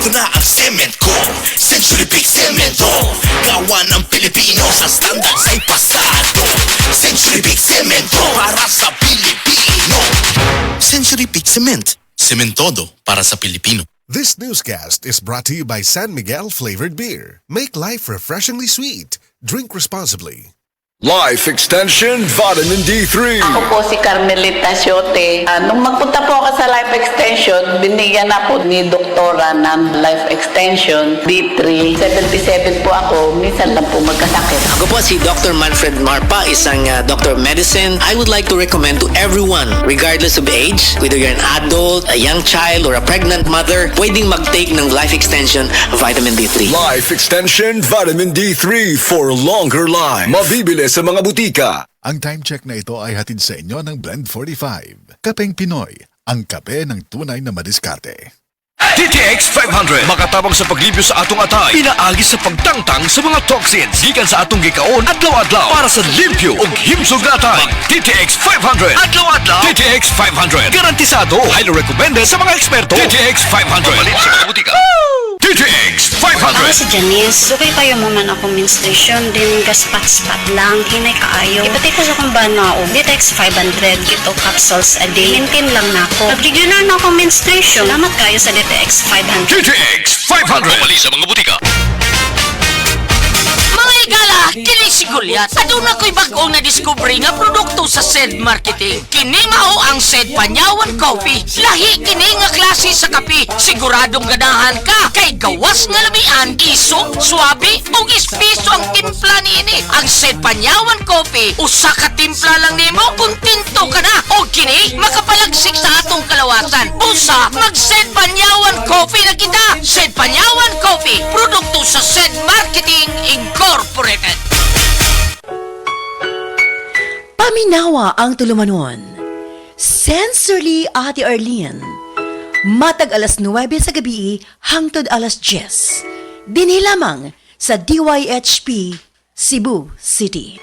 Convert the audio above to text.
Ito na ang semento, Century Big Cemento. Gawa ng Pilipino sa standard sa'y pasado. Century Big Cemento para sa Pilipino. Century Big Cement, sementodo para sa Pilipino. This newscast is brought to you by San Miguel Flavored Beer. Make life refreshingly sweet. Drink responsibly. Life Extension Vitamin D3. Ako po si Carmelita Siote. Nung magpunta po ako sa Life Extension, binigyan na po ni Doktora ng Life Extension D3. 77 po ako, minsan lang po magkasakit. Ako po si Dr. Manfred Marpa, isang Doctor of Medicine. I would like to recommend to everyone, regardless of age, whether you're an adult, a young child, or a pregnant mother, pwedeng mag-take ng Life Extension Vitamin D3. Life Extension Vitamin D3 for longer life. Mabibili sa mga butika. Ang time check na ito ay hatid sa inyo ng Blend 45. Kapeng Pinoy, ang kape ng tunay na madiskarte. TTX 500 makatabang sa paglibyo sa atong atay, pinaagi sa pagtangtang sa mga toxins gikan sa atong gikaon adlaw-adlaw para sa limpyo ug himsog na atay. TTX 500 adlaw-adlaw. TTX 500 garantisado, highly recommended sa mga eksperto. TTX 500 malit sa mga butika. TTX 500. Ako si Janice. Sukay kayo mo man ako menstruation, din gaspat-spat lang, hinay kaayo. Ipatay ko sa kong banao. TTX 500, kito capsules a day. Maintain lang na ako. Nag-regular na ako menstruation. Salamat kayo sa TTX 500. TTX 500 malit sa mga butika. Mga igala, kini si Goliath. Aduna ko'y bagong na-discovery nga produkto sa SED Marketing. Kini mao ang SED Panyawan Coffee. Lahi kini nga klase sa kape. Siguradong ganahan ka. Kay gawas nga lamian, isok, swabe, ug espeso ang timpla niini. Ang SED Panyawan Coffee, usa ka timpla lang nimo, kontento ka na. O kini, makapalagsik sa atong kalawasan. Usa, mag-SED Panyawan Coffee na kita. SED Panyawan Coffee, produkto sa SED Marketing Incorporated. Paminawa ang tulumanon. Sensorily Ate Arlene. Matag alas 9 sa gabi hangtod alas 10. Dinhi lamang sa DYHP Cebu City.